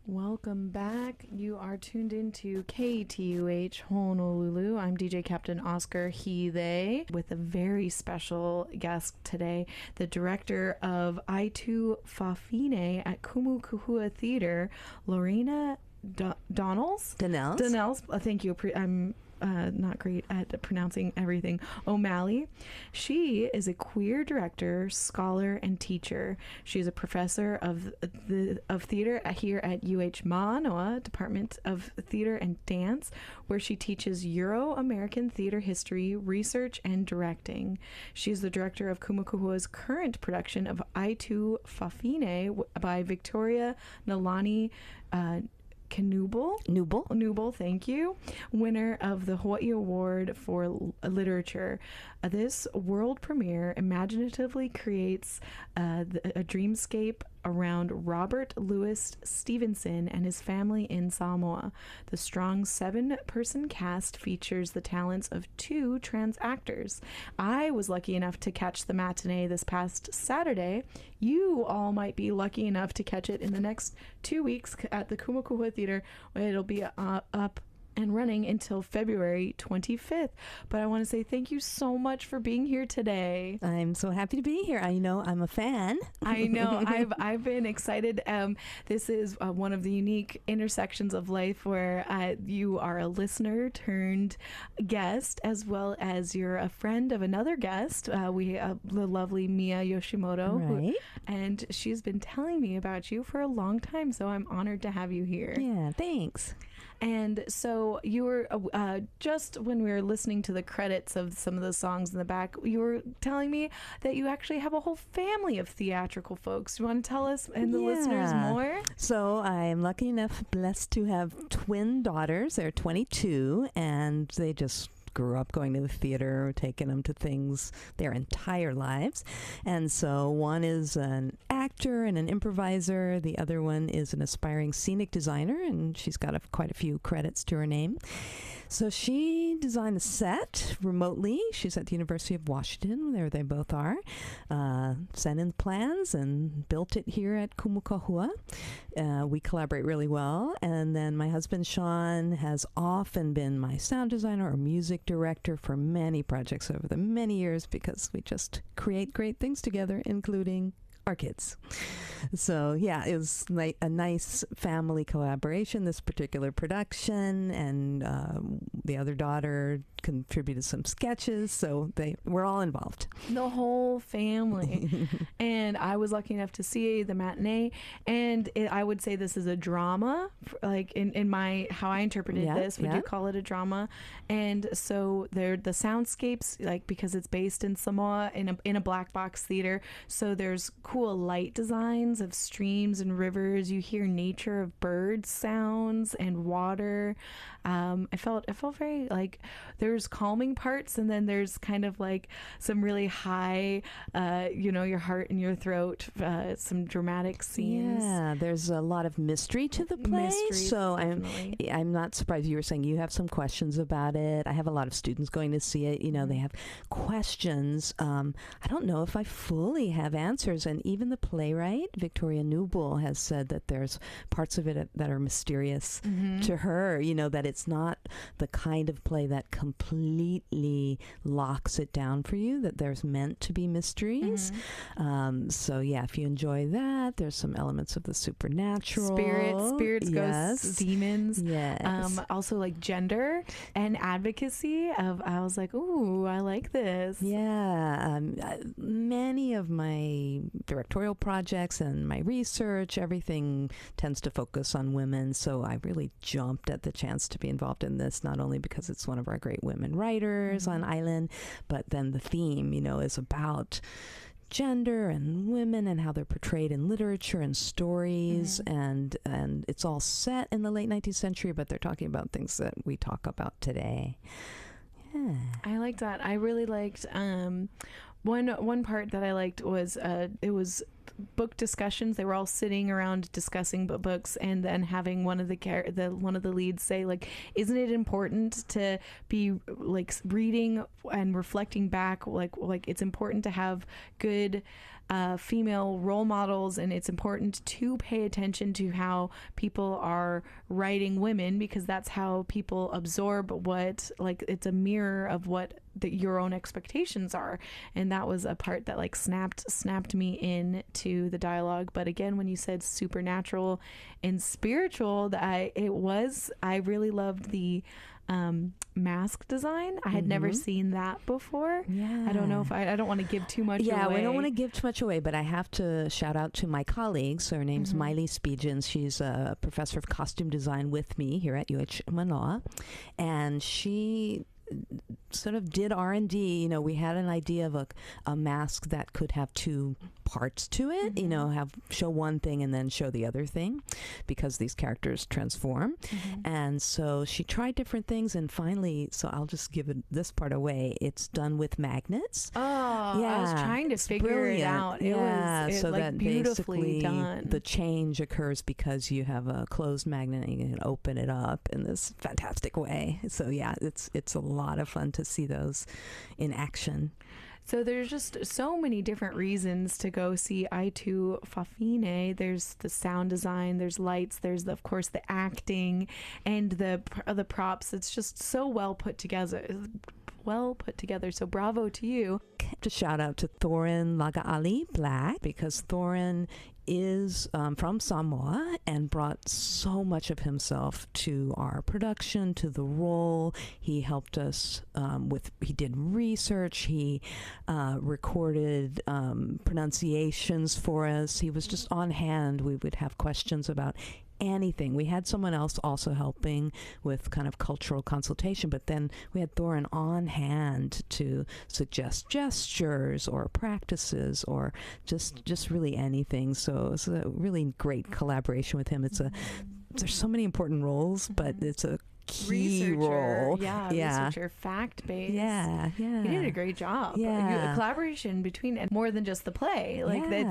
Welcome back. You are tuned into KTUH Honolulu. I'm DJ Captain Oskar, he, they, with a very special guest today, the director of Aitu Fafine at Kumukuhua Theater, Lurana Donnels. Thank you. I'm not great at pronouncing everything. O'Malley. She is a queer director, scholar, and teacher. She's a professor of theater here at UH Manoa Department of Theater and Dance, where she teaches Euro-American theater history, research, and directing. She's the director of Kumukuhua's current production of Aitu Fafine by Victoria Nalani Knuebuhl, thank you, winner of the Hawaii Award for Literature. This world premiere imaginatively creates a dreamscape around Robert Louis Stevenson and his family in Sāmoa. The strong 7-person cast features the talents of 2 trans actors. I was lucky enough to catch the matinee this past Saturday. You all might be lucky enough to catch it in the next 2 weeks at the Kumukuhua Theater. It'll be up and running until February 25th. But I want to say thank you so much for being here today. I'm so happy to be here. I know I'm a fan. I know. I've been excited. This is one of the unique intersections of life where you are a listener turned guest, as well as you're a friend of another guest. The lovely Mia Yoshimoto. Right. And she's been telling me about you for a long time, so I'm honored to have you here. Yeah, thanks. And so you were, just when we were listening to the credits of some of the songs in the back, you were telling me that you actually have a whole family of theatrical folks. You want to tell us and the listeners more? So I am lucky enough, blessed to have twin daughters. They're 22, and they just grew up going to the theater, taking them to things their entire lives. And so one is an actor and an improviser. The other one is an aspiring scenic designer, and she's got quite a few credits to her name. So she designed the set remotely. She's at the University of Washington, there they both are. Sent in plans and built it here at Kumukuhua. We collaborate really well. And then my husband, Sean, has often been my sound designer or music director for many projects over the many years, because we just create great things together, including our kids. So yeah, it was a nice family collaboration, this particular production, and the other daughter contributed some sketches, so we're all involved. The whole family. And I was lucky enough to see the matinee, and I would say this is a drama, like in my, how I interpreted this, would you call it a drama? And so the soundscapes, like, because it's based in Samoa in a black box theater, so there's cool light designs of streams and rivers. You hear nature of bird sounds and water. I felt very like there's calming parts, and then there's kind of like some really high, your heart in your throat, some dramatic scenes. Yeah, there's a lot of mystery to the play. So definitely. I'm not surprised. You were saying you have some questions about it. I have a lot of students going to see it. They have questions. I don't know if I fully have answers, and even the playwright, Victoria Knuebuhl, has said that there's parts of it that are mysterious to her, that it's not the kind of play that completely locks it down for you, that there's meant to be mysteries. So yeah, if you enjoy that, there's some elements of the supernatural. Spirits, ghosts, demons. Yes. Also like gender and advocacy I was like, ooh, I like this. Yeah. Many of my directorial projects and my research, everything tends to focus on women. So I really jumped at the chance to be involved in this, not only because it's one of our great women writers on Island, but then the theme, is about gender and women and how they're portrayed in literature and stories, and it's all set in the late 19th century, but they're talking about things that we talk about today. Yeah. I liked that. I really liked one part that I liked was it was book discussions. They were all sitting around discussing books, and then having one of the leads say, like, isn't it important to be like reading and reflecting back, like it's important to have good female role models, and it's important to pay attention to how people are writing women, because that's how people absorb what, like, it's a mirror of what your own expectations are. And that was a part that like snapped me into the dialogue. But again, when you said supernatural and spiritual, I really loved the mask design. I had never seen that before. I don't know if I don't want to give too much away. We don't want to give too much away, but I have to shout out to my colleagues. Her name's Miley Spejans. She's a professor of costume design with me here at UH Manoa, and she sort of did R&D. You know, we had an idea of a mask that could have two parts to it, you know, show one thing and then show the other thing, because these characters transform. And so she tried different things, and finally, so I'll just give this part away, it's done with magnets. I was trying to figure it out. It was so like that beautifully done. The change occurs because you have a closed magnet and you can open it up in this fantastic way. So yeah, it's a lot of fun to see those in action. So there's just so many different reasons to go see Aitu Fafine. There's the sound design, there's lights, there's of course the acting and the props. It's just so well put together. So bravo to you. To shout out to Thorin Lagaali Black, because Thorin is from Samoa and brought so much of himself to our production, to the role. He helped us he did research, he recorded pronunciations for us. He was just on hand. We would have questions about anything. We had someone else also helping with kind of cultural consultation, but then we had Thorin on hand to suggest gestures or practices or just really anything. So it's a really great collaboration with him. There's so many important roles, but it's a key role. Researcher, fact-based. He did a great job. A collaboration between more than just the play.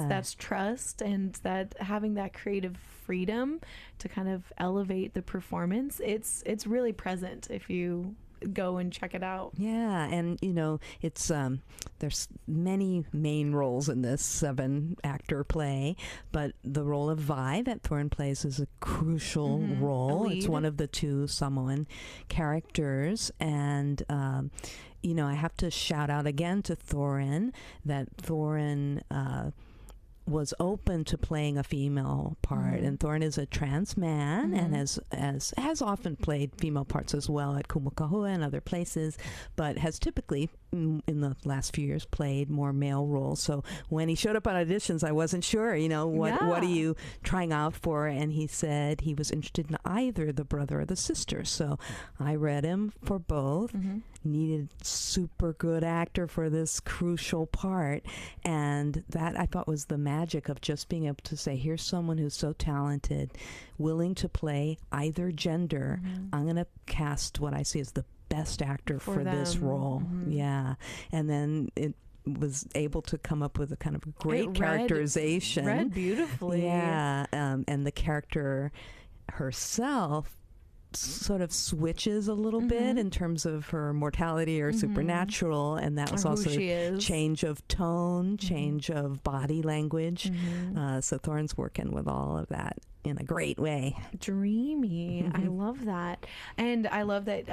That's trust, and that having that creative freedom to kind of elevate the performance. It's really present if you go and check it out. And you know, it's there's many main roles in this 7-actor play, but the role of Vi that Thorin plays is a crucial role. It's one of the 2 Samoan characters, and you know, I have to shout out again to Thorin that Thorin was open to playing a female part, and Thorin is a trans man and has often played female parts as well at Kumukahua and other places, but has typically in the last few years played more male roles. So when he showed up on auditions, I wasn't sure, you know, what are you trying out for? And he said he was interested in either the brother or the sister. So I read him for both. Needed super good actor for this crucial part, and that I thought was the magic of just being able to say, here's someone who's so talented, willing to play either gender. I'm going to cast what I see as the best actor for this role. And then it was able to come up with a kind of great characterization. Read beautifully. And the character herself sort of switches a little bit in terms of her mortality or supernatural, and that was also change of tone, change of body language. So Thorin's working with all of that in a great way. Dreamy. I love that. And I love that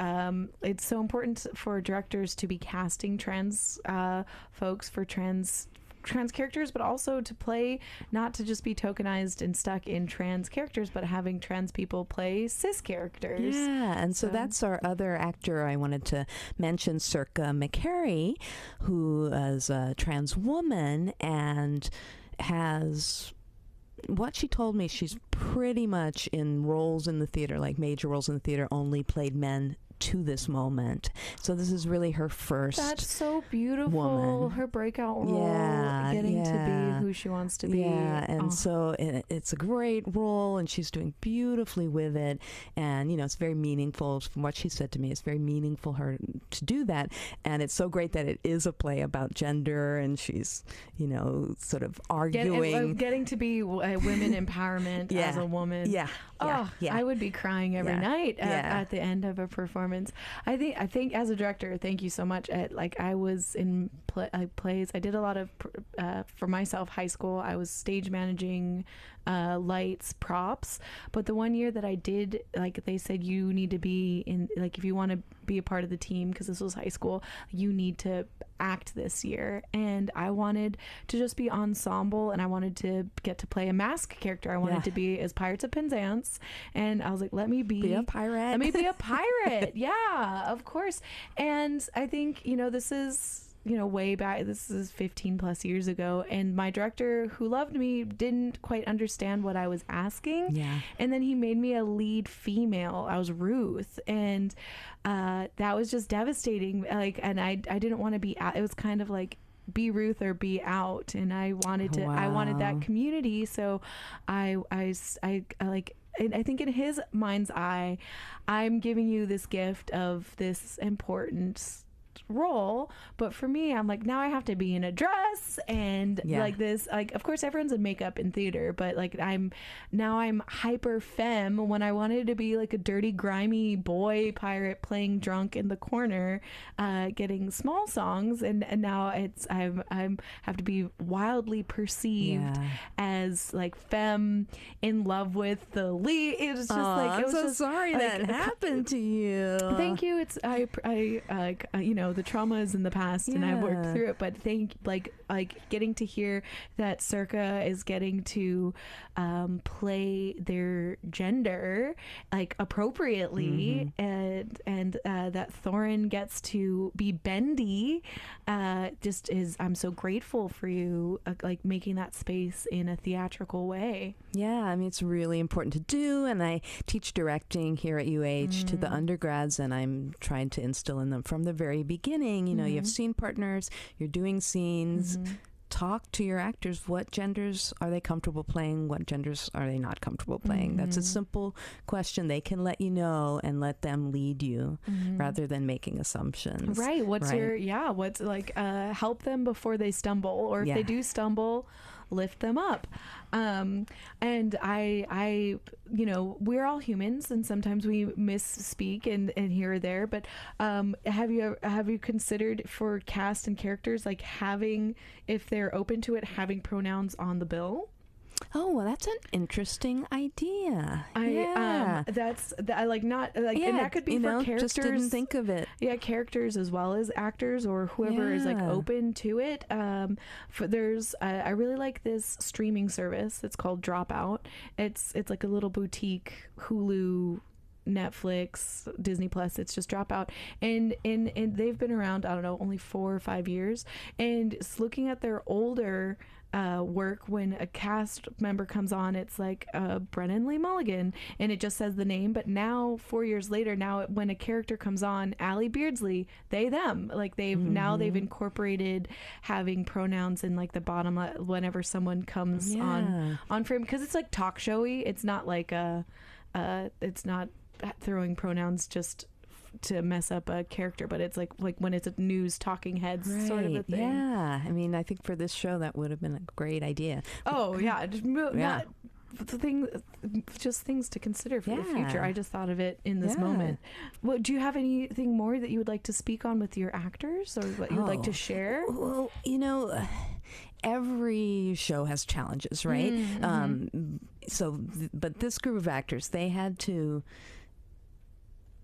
it's so important for directors to be casting trans folks for trans characters, but also to play, not to just be tokenized and stuck in trans characters, but having trans people play cis characters. And so that's our other actor I wanted to mention, Circa McCary, who is a trans woman and has... What she told me, she's pretty much in roles in the theater, like major roles in the theater, only played men to this moment. So this is really her first. That's so beautiful. Woman. Her breakout role, getting to be who she wants to be. And so it's a great role, and she's doing beautifully with it. And you know, it's very meaningful. From what she said to me, it's very meaningful her to do that. And it's so great that it is a play about gender, and she's, you know, sort of arguing, getting to be women empowerment as a woman. I would be crying every night at the end of a performance. performance. I think as a director, thank you so much. I was in plays. I did a lot of for myself. High school, I was stage managing, lights, props. But the one year that I did, like, they said you need to be in, like, if you want to be a part of the team, because this was high school, you need to act this year. And I wanted to just be ensemble, and I wanted to get to play a mask character. I wanted to be as Pirates of Penzance, and I was like, let me be a pirate. Let me be a pirate. Yeah, of course. And I think, this is, way back, this is 15 plus years ago, and my director, who loved me, didn't quite understand what I was asking. Yeah. And then he made me a lead female. I was Ruth, and that was just devastating. And I didn't want to be out. It was kind of like, be Ruth or be out, and I wanted to. Wow. I wanted that community, so I like. And I think in his mind's eye, I'm giving you this gift of this important role, but for me, I'm like, now I have to be in a dress and like this, like, of course everyone's in makeup in theater, but like I'm hyper femme when I wanted to be like a dirty, grimy boy pirate playing drunk in the corner, getting small songs, and now it's I'm have to be wildly perceived as like femme in love with the lead. It was just I'm so sorry that happened to you. Thank you. It's I the trauma is in the past, and I've worked through it, but getting to hear that Circa is getting to play their gender like appropriately, and that Thorin gets to be bendy, I'm so grateful for you like making that space in a theatrical way. Yeah, I mean, it's really important to do, and I teach directing here at UH to the undergrads, and I'm trying to instill in them from the very beginning, you have scene partners, you're doing scenes, talk to your actors. What genders are they comfortable playing? What genders are they not comfortable playing? That's a simple question. They can let you know and let them lead you rather than making assumptions. Right. What's help them before they stumble, or if they do stumble, lift them up. And I we're all humans, and sometimes we misspeak and here or there, but have you considered for cast and characters, like having, if they're open to it, having pronouns on the bill? Oh, well, that's an interesting idea. And that could be for characters. Just didn't think of it. Yeah, characters as well as actors, or whoever is like open to it. I really like this streaming service. It's called Dropout. It's like a little boutique Hulu, Netflix, Disney Plus. It's just Dropout, and they've been around, I don't know, only 4 or 5 years. And it's looking at their older work, when a cast member comes on, it's like Brennan Lee Mulligan, and it just says the name. But now 4 years later, now when a character comes on, Allie Beardsley, they, them, like they've incorporated having pronouns in like the bottom whenever someone comes on frame, because it's like talk showy. It's not like it's not throwing pronouns just to mess up a character, but it's like when it's a news talking heads sort of a thing. Yeah, I mean, I think for this show that would have been a great idea. Oh yeah, things to consider for the future. I just thought of it in this moment. Well, do you have anything more that you would like to speak on with your actors, or what you'd like to share? Well, every show has challenges, right? But this group of actors, they had to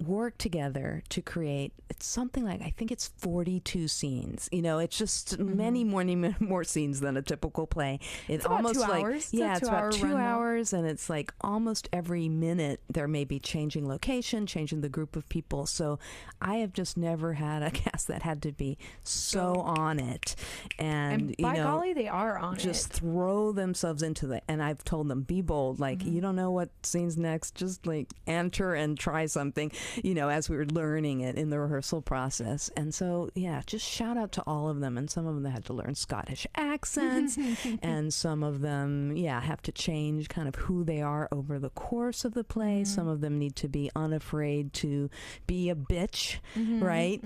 work together to create, it's something like, I think it's 42 scenes. It's just many more scenes than a typical play. It's almost 2 like hours. It's about 2 hours, and it's like almost every minute there may be changing location, changing the group of people. So I have just never had a cast that had to be so on it, and by golly, they are on just throw themselves into the. And I've told them, be bold, like you don't know what scene's next, just like enter and try something, as we were learning it in the rehearsal process. And so just shout out to all of them. And some of them had to learn Scottish accents and some of them have to change kind of who they are over the course of the play. Some of them need to be unafraid to be a bitch, right?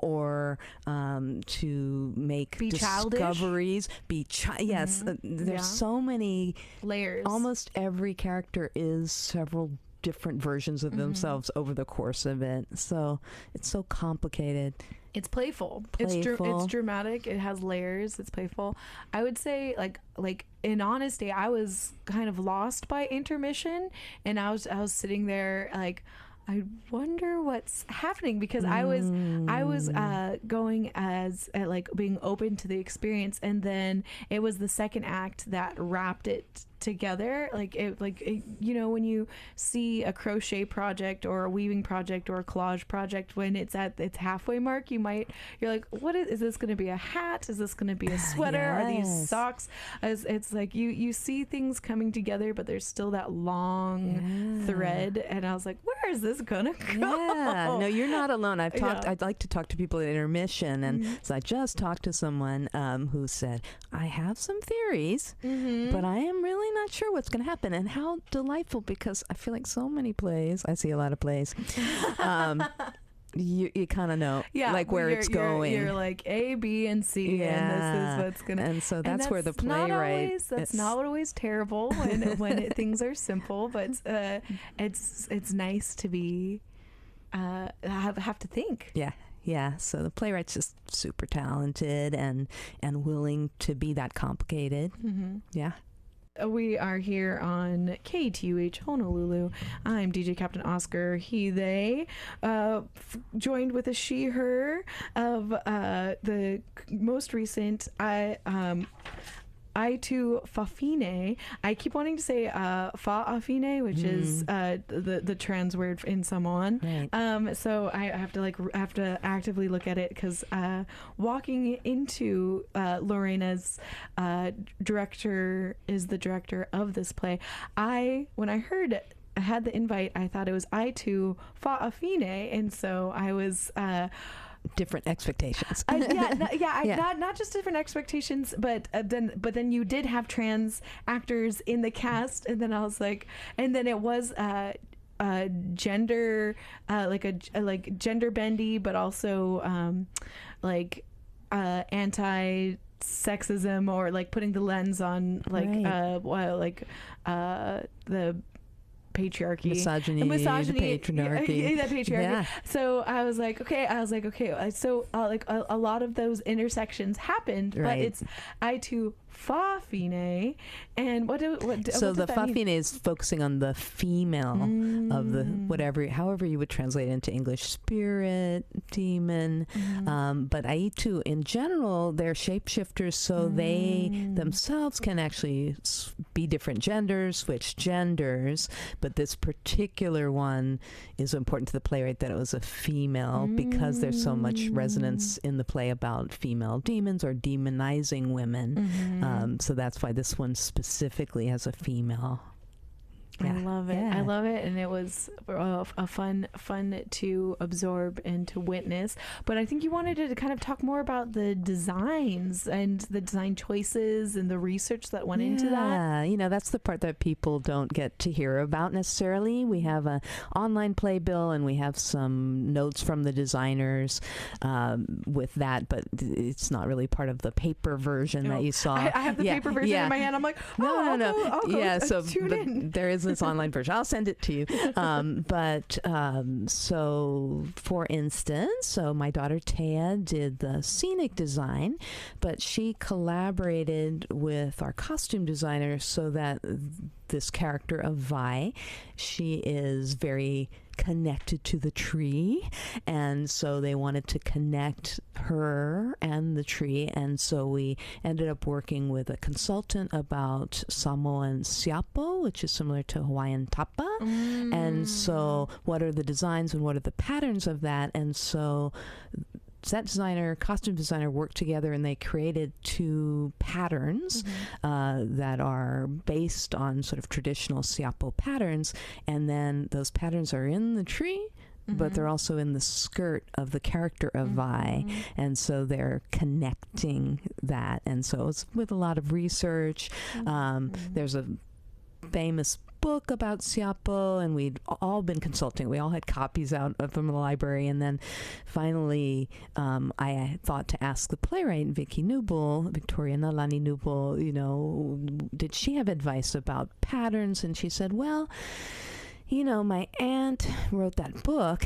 Or to make discoveries, there's so many layers. Almost every character is several different versions of themselves over the course of it. So it's so complicated. It's playful. It's dramatic. It has layers. It's playful. I would say, like in honesty, I was kind of lost by intermission, and I was sitting there like, I wonder what's happening, because I was going as like being open to the experience, and then it was the second act that wrapped it together. When you see a crochet project or a weaving project or a collage project, when it's at its halfway mark, you're like, what is this going to be? A hat? Is this going to be a sweater? Yes. Are these socks? It's like you see things coming together, but there's still that long thread, and I was like, where is this gonna go? Yeah, no, you're not alone. I'd like to talk to people at intermission, and so I just talked to someone who said, I have some theories, but I am really not sure what's going to happen. And how delightful, because I feel like so many plays, I see a lot of plays, you kind of know where it's going. You're like A, B, and C, and this is what's going to... And so that's where the playwright... That's not always terrible when things are simple, but it's nice to be... have to think. Yeah, so the playwright's just super talented and willing to be that complicated. Yeah. We are here on KTUH Honolulu. I'm DJ Captain Oskar, he, they, joined with a she, her of the most recent Aitu Fafine. I keep wanting to say fa'afine, which is the trans word in Samoan. Right. So I have to actively look at it, because walking into Lorena's director is the director of this play. When I had the invite, I thought it was Aitu Fafine, and so I was different expectations. Not just different expectations, but then you did have trans actors in the cast, and then I was like, and then it was gender like gender bendy, but also anti sexism, or like putting the lens on the patriarchy, misogyny, the patriarchy. The patriarchy. Yeah. So I was like, okay. So a lot of those intersections happened, but it's Aitu Fafine, and so the Fafine is focusing on the female of the however you would translate it into English, spirit, demon, but Aitu in general, they're shapeshifters, so they themselves can actually be different genders, switch genders, but this particular one is important to the playwright that it was a female, because there's so much resonance in the play about female demons or demonizing women. So that's why this one specifically has a female. I love it. I love it, and it was a fun to absorb and to witness. But I think you wanted to kind of talk more about the designs and the design choices and the research that went into that. Yeah, that's the part that people don't get to hear about necessarily. We have an online playbill, and we have some notes from the designers with that, but it's not really part of the paper version that you saw. I have the paper version in my hand. I'm like, I'll go so tune in. There is this online version. I'll send it to you. So for instance, my daughter Taya did the scenic design, but she collaborated with our costume designer so that this character of Vi, she is very connected to the tree, and so they wanted to connect her and the tree, and so we ended up working with a consultant about Samoan siapo, which is similar to Hawaiian tapa, and so what are the designs and what are the patterns of that, and so set designer, costume designer worked together, and they created two patterns that are based on sort of traditional siapo patterns, and then those patterns are in the tree, but they're also in the skirt of the character of Vi, and so they're connecting that, and so it's with a lot of research. There's a famous book about siapo, and we'd all been consulting. We all had copies out from the library, and then finally I thought to ask the playwright Victoria Nalani Knuebuhl, did she have advice about patterns? And she said, well, my aunt wrote that book.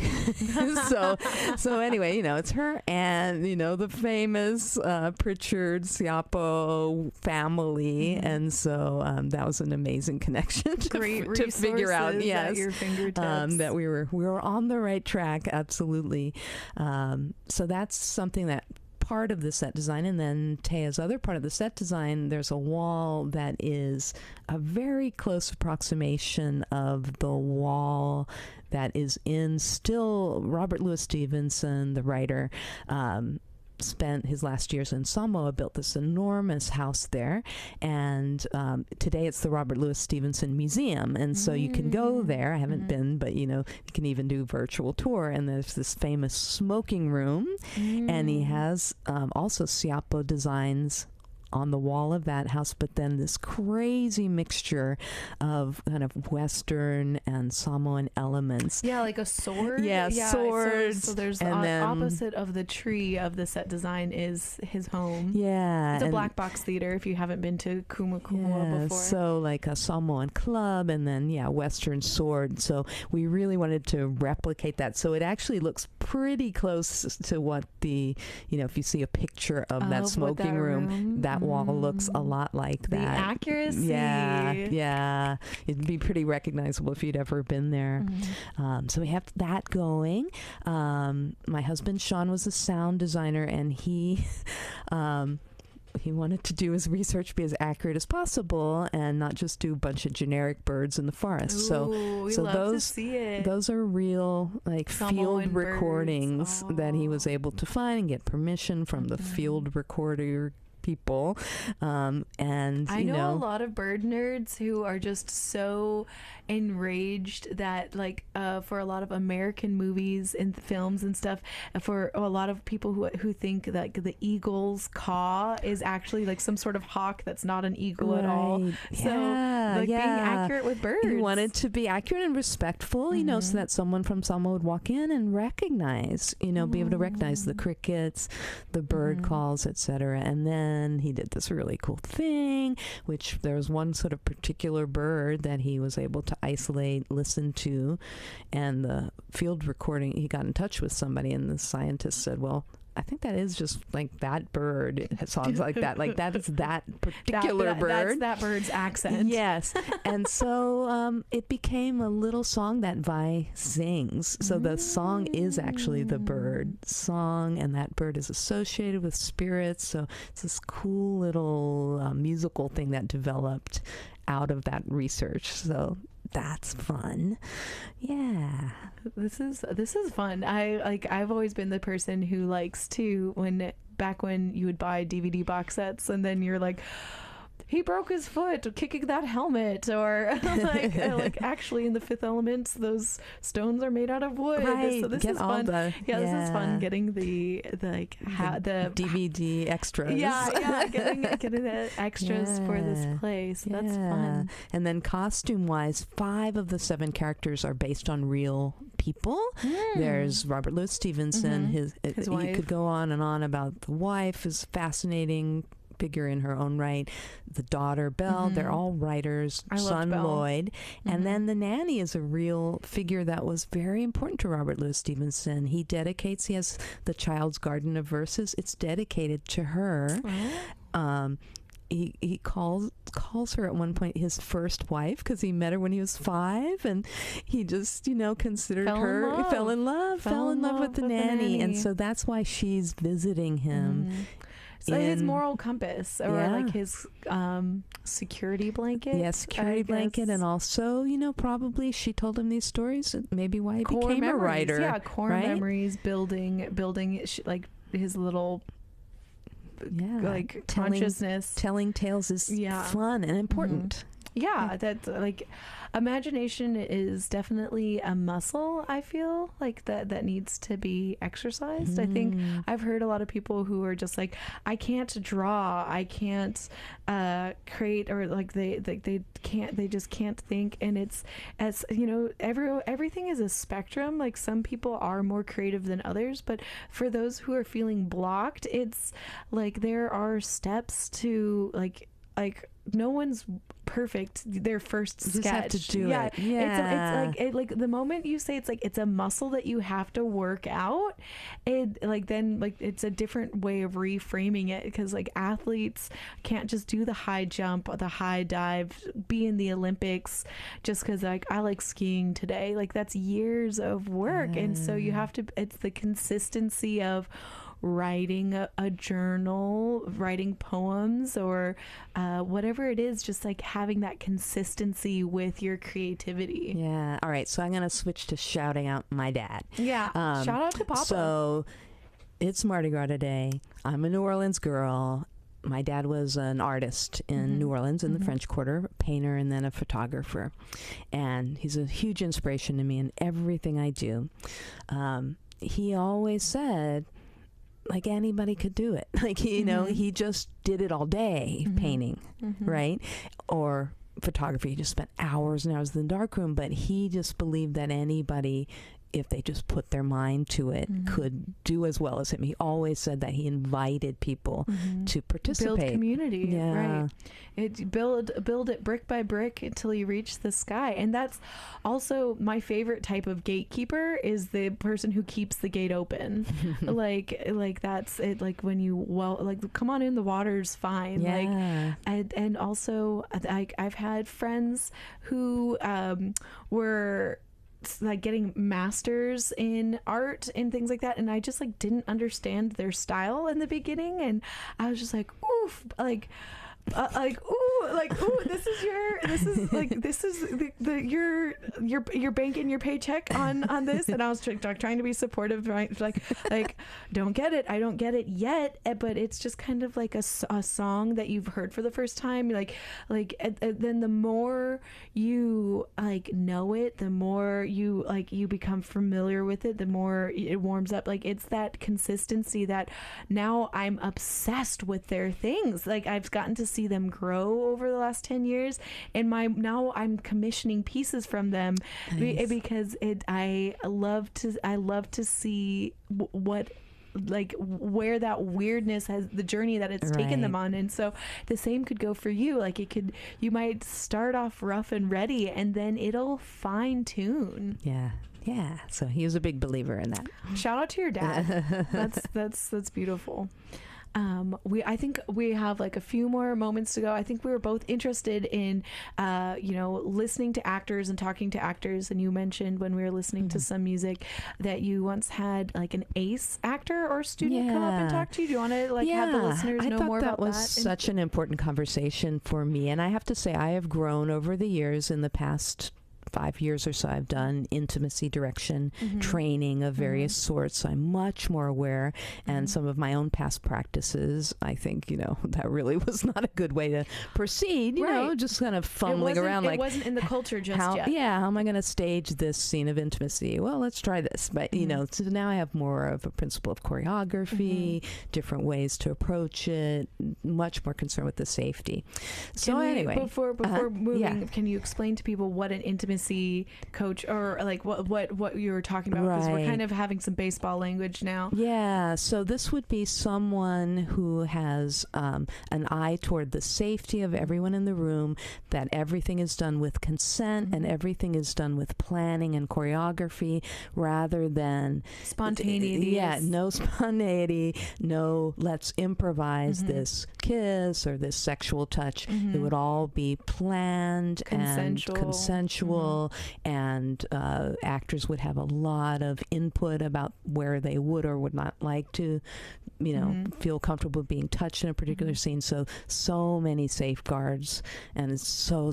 so anyway, it's her aunt, the famous Pritchard Siapo family. And so that was an amazing connection to figure out, yes, at your fingertips. That we were on the right track. Absolutely. So that's something that part of the set design. And then Tea's other part of the set design, there's a wall that is a very close approximation of the wall that is in still Robert Louis Stevenson, the writer, spent his last years in Sāmoa, built this enormous house there, and today it's the Robert Louis Stevenson Museum, and so you can go there. I haven't been, but you can even do virtual tour, and there's this famous smoking room, and he has also Siapo designs on the wall of that house, but then this crazy mixture of kind of Western and Samoan elements. Yeah, like a sword. Yeah, swords. So there's the opposite of the tree of the set design is his home. Yeah. It's a black box theater if you haven't been to Kumukumua before. So like a Samoan club and then, Western sword. So we really wanted to replicate that. So it actually looks pretty close to what if you see a picture of that smoking room, that wall looks a lot like that. The accuracy. Yeah. It'd be pretty recognizable if you'd ever been there. So we have that going. My husband, Sean, was a sound designer, and he wanted to do his research, be as accurate as possible, and not just do a bunch of generic birds in the forest. Ooh, so those to see it. Those are real Samoan field recordings that he was able to find and get permission from the field recorder people. And I know a lot of bird nerds who are just so enraged that for a lot of American movies and films and stuff, for a lot of people who think that the eagle's caw is actually like some sort of hawk that's not an eagle at all. So being accurate with birds. He wanted to be accurate and respectful, so that someone from Samoa would walk in and recognize, be able to recognize the crickets, the bird calls, etc. And then he did this really cool thing, which there was one sort of particular bird that he was able to isolate, listen to, and the field recording, he got in touch with somebody, and the scientist said, well, I think that is just like that bird. It sounds like that. Like that is that particular bird. That's that bird's accent. Yes. And so it became a little song that Vi sings. So the song is actually the bird song, and that bird is associated with spirits. So it's this cool little musical thing that developed out of that research. So that's fun. Yeah. This is fun. I've always been the person who likes to back when you would buy DVD box sets and then you're like, he broke his foot kicking that helmet, or actually in The Fifth Element, those stones are made out of wood. Right. So this is fun. This is fun getting the DVD extras. Yeah, getting the extras for this play. So that's fun. And then costume-wise, 5 of the 7 characters are based on real people. There's Robert Louis Stevenson. His wife. You could go on and on about the wife, is fascinating figure in her own right. The daughter, Belle, they're all writers. Son, Lloyd. And then the nanny is a real figure that was very important to Robert Louis Stevenson. He has the Child's Garden of Verses. It's dedicated to her. He calls her at one point his first wife because he met her when he was 5, and he just considered her, fell in love with the nanny, and so that's why she's visiting him. So his moral compass, or his security blanket. Yeah, security blanket, and also, probably she told him these stories, maybe why he became a writer. Yeah, core memories, building his little consciousness. Telling tales is fun and important. Yeah, that's imagination is definitely a muscle, I feel like that needs to be exercised. I think I've heard a lot of people who are just like, I can't draw, I can't create, or they just can't think. And it's, as everything is a spectrum. Like, some people are more creative than others, but for those who are feeling blocked, it's like there are steps to like no one's perfect their first sketch. You just have to do it. Yeah. It's like the moment you say it's a muscle that you have to work out, it's a different way of reframing it, because like athletes can't just do the high jump, the high dive, be in the Olympics just because like I like skiing today. Like that's years of work. And so you have to, it's the consistency of writing a journal, writing poems, or whatever it is, just like having that consistency with your creativity. Yeah. All right. So I'm going to switch to shouting out my dad. Yeah. Shout out to Papa. So it's Mardi Gras today. I'm a New Orleans girl. My dad was an artist in New Orleans in the French Quarter, a painter and then a photographer. And he's a huge inspiration to me in everything I do. He always said, like anybody could do it. Like, you know, he just did it all day, painting, right? Or photography. He just spent hours and hours in the darkroom, but he just believed that anybody, if they just put their mind to it, could do as well as him. He always said that he invited people to participate. Build community, yeah. right? Build it brick by brick until you reach the sky. And that's also my favorite type of gatekeeper, is the person who keeps the gate open. like that's it. Like when you, come on in, the water's fine. Yeah. Like, and also I've had friends who were like getting masters in art and things like that, and I just like didn't understand their style in the beginning, and I was just like, oof, this is you're banking your paycheck on this. And I was trying to be supportive, right? Like don't get it, I don't get it yet, but it's just kind of like a song that you've heard for the first time, then the more you like know it, the more you become familiar with it, the more it warms up. Like it's that consistency that now I'm obsessed with their things. Like I've gotten to see them grow over the last 10 years, and now I'm commissioning pieces from them. Nice. Because I love to see what, like, where that weirdness has, the journey that it's taken them on. And so the same could go for you. Like you might start off rough and ready, and then it'll fine tune. Yeah, so he was a big believer in that. Shout out to your dad. That's beautiful. I think we have like a few more moments to go. I think we were both interested in, listening to actors and talking to actors. And you mentioned when we were listening to some music that you once had like an ace actor or student come up and talk to you. Do you want to have the listeners know more about that? That was such an important conversation for me. And I have to say, I have grown over the years. In the past 5 years or so, I've done intimacy direction training of various sorts. So I'm much more aware, and some of my own past practices, I think, that really was not a good way to proceed, just kind of fumbling around. It wasn't in the culture just yet. Yeah, how am I going to stage this scene of intimacy? Well, let's try this. But, so now I have more of a principle of choreography, different ways to approach it, much more concerned with the safety. Anyway. Before moving, can you explain to people what an intimacy coach, or like what you were talking about, because we're kind of having some baseball language now. Yeah, so this would be someone who has an eye toward the safety of everyone in the room, that everything is done with consent and everything is done with planning and choreography, rather than spontaneity. Yeah, no spontaneity, no let's improvise this kiss or this sexual touch. It would all be planned and consensual. And actors would have a lot of input about where they would or would not like to, feel comfortable being touched in a particular scene. So many safeguards, and it's so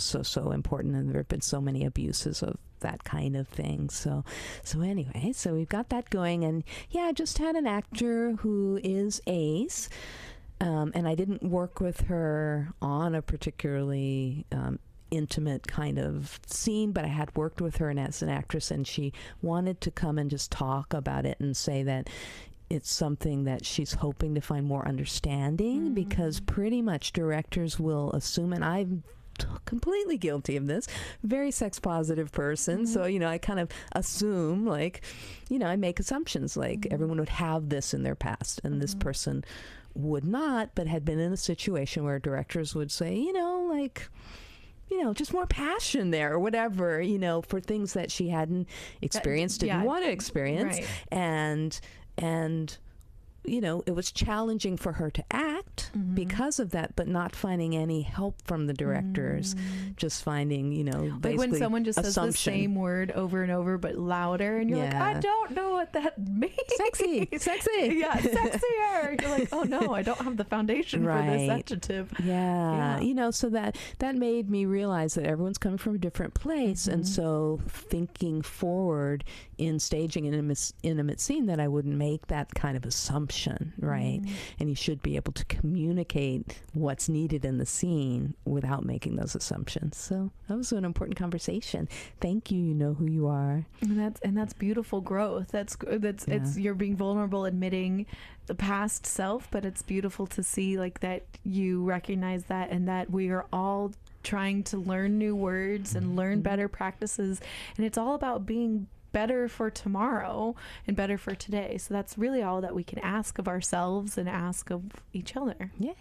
important. And there have been so many abuses of that kind of thing. So anyway, so we've got that going. And yeah, I just had an actor who is ace. And I didn't work with her on a particularly intimate kind of scene, but I had worked with her as an actress, and she wanted to come and just talk about it and say that it's something that she's hoping to find more understanding, because pretty much directors will assume, and I'm completely guilty of this, very sex positive person. So, I kind of assume, like, I make assumptions like everyone would have this in their past, and this person would not, but had been in a situation where directors would say, just more passion there or whatever, for things that she hadn't experienced, didn't want to experience. Right. And it was challenging for her to act because of that, but not finding any help from the directors, just finding, basically like when someone just assumption. says the same word over and over, but louder, and you're like, I don't know what that means. Sexy. Yeah, sexier. You're like, oh no, I don't have the foundation for this adjective. Yeah. So that made me realize that everyone's coming from a different place. And so thinking forward in staging an intimate scene, that I wouldn't make that kind of assumption, right? And you should be able to communicate what's needed in the scene without making those assumptions. So that was an important conversation. Thank you. You know who you are. And that's beautiful growth. It's you're being vulnerable, admitting the past self, but it's beautiful to see like that you recognize that, and that we are all trying to learn new words and learn better practices, and it's all about being better for tomorrow and better for today. So that's really all that we can ask of ourselves and ask of each other. Yeah.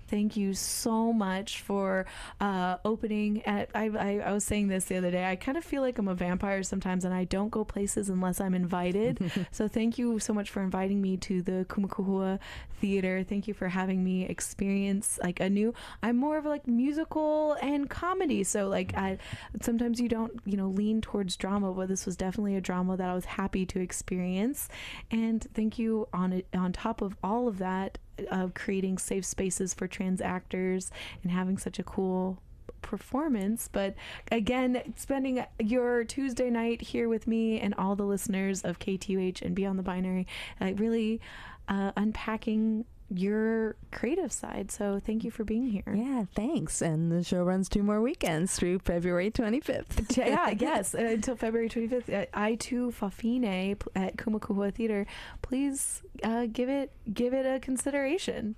Thank you so much for opening. I was saying this the other day. I kind of feel like I'm a vampire sometimes, and I don't go places unless I'm invited. So thank you so much for inviting me to the Kumukuhua Theater. Thank you for having me experience like I'm more of like musical and comedy. So like sometimes you don't, lean towards drama, but this was definitely a drama that I was happy to experience. And thank you on top of all of that, of creating safe spaces for trans actors and having such a cool performance. But again, spending your Tuesday night here with me and all the listeners of KTUH and Beyond the Binary, really unpacking your creative side. So thank you for being here. Yeah, thanks. And the show runs 2 more weekends through February 25th. Yes, until February 25th at Aitu Fafine at Kumukuhua Theater. Please give it a consideration.